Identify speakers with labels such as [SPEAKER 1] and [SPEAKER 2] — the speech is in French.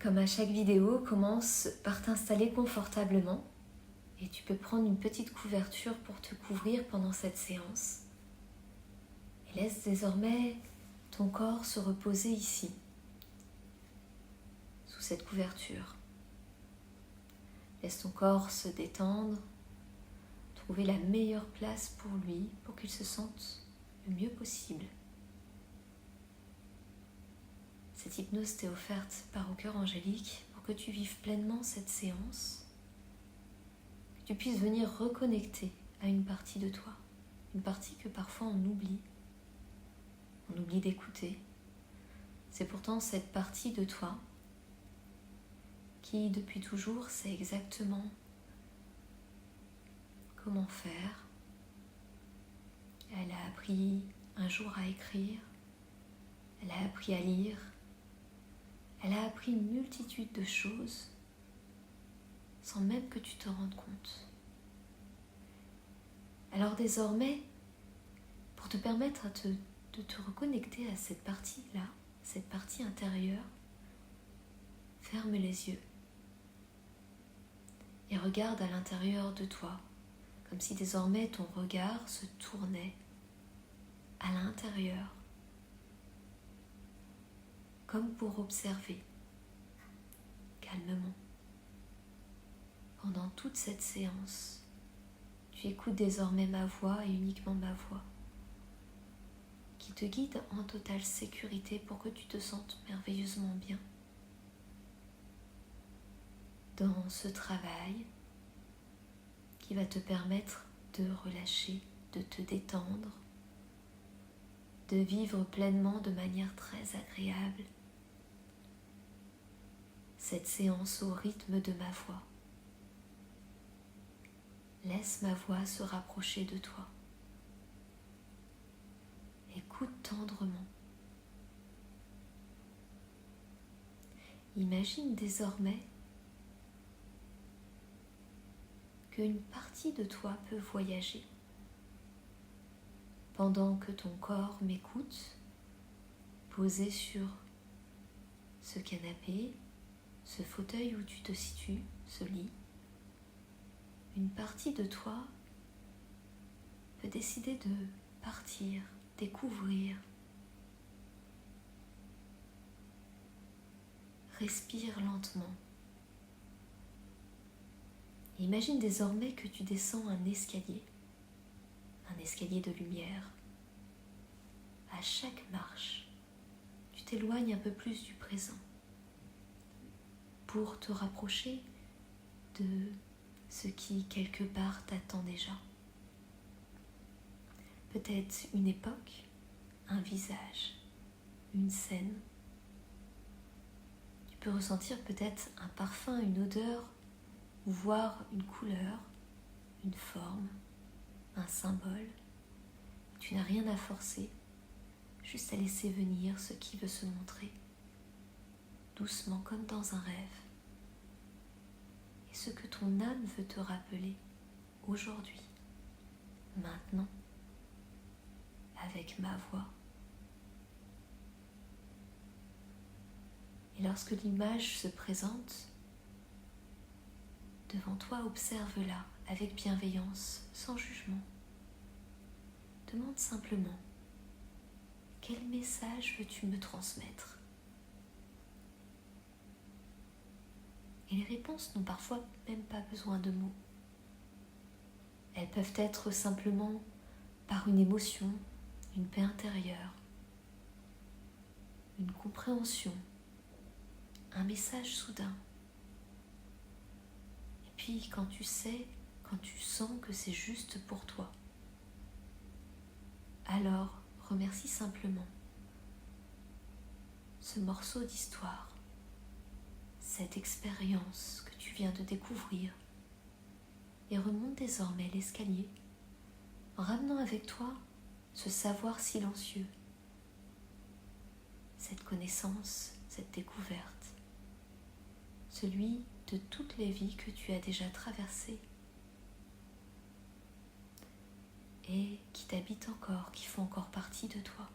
[SPEAKER 1] Comme à chaque vidéo, commence par t'installer confortablement et tu peux prendre une petite couverture pour te couvrir pendant cette séance. Et laisse désormais ton corps se reposer ici, sous cette couverture. Laisse ton corps se détendre, trouver la meilleure place pour lui, pour qu'il se sente le mieux possible. Cette hypnose t'est offerte par Au Cœur Angélique pour que tu vives pleinement cette séance, que tu puisses venir reconnecter à une partie de toi, une partie que parfois on oublie d'écouter. C'est pourtant cette partie de toi qui, depuis toujours, sait exactement comment faire. Elle a appris un jour à écrire, elle a appris à lire, elle a appris une multitude de choses sans même que tu te rendes compte. Alors désormais, pour te permettre de te reconnecter à cette partie-là, cette partie intérieure, ferme les yeux et regarde à l'intérieur de toi, comme si désormais ton regard se tournait à l'intérieur, comme pour observer calmement. Pendant toute cette séance, tu écoutes désormais ma voix et uniquement ma voix, qui te guide en totale sécurité pour que tu te sentes merveilleusement bien. Dans ce travail qui va te permettre de relâcher, de te détendre, de vivre pleinement de manière très agréable cette séance au rythme de ma voix. Laisse ma voix se rapprocher de toi. Écoute tendrement. Imagine désormais qu'une partie de toi peut voyager pendant que ton corps m'écoute, posé sur ce canapé, ce fauteuil où tu te situes, ce lit. Une partie de toi peut décider de partir, découvrir. Respire lentement. Imagine désormais que tu descends un escalier de lumière. À chaque marche, tu t'éloignes un peu plus du présent pour te rapprocher de ce qui, quelque part, t'attend déjà. Peut-être une époque, un visage, une scène. Tu peux ressentir peut-être un parfum, une odeur, ou voir une couleur, une forme, un symbole. Tu n'as rien à forcer, juste à laisser venir ce qui veut se montrer, doucement comme dans un rêve. Et ce que ton âme veut te rappeler aujourd'hui, maintenant, avec ma voix. Et lorsque l'image se présente, devant toi, observe-la avec bienveillance, sans jugement. Demande simplement, quel message veux-tu me transmettre ? Et les réponses n'ont parfois même pas besoin de mots. Elles peuvent être simplement par une émotion, une paix intérieure, une compréhension, un message soudain. Et puis quand tu sens que c'est juste pour toi, alors remercie simplement ce morceau d'histoire, cette expérience que tu viens de découvrir, et remonte désormais l'escalier en ramenant avec toi ce savoir silencieux, cette connaissance, cette découverte, celui de toutes les vies que tu as déjà traversées et qui t'habitent encore, qui font encore partie de toi.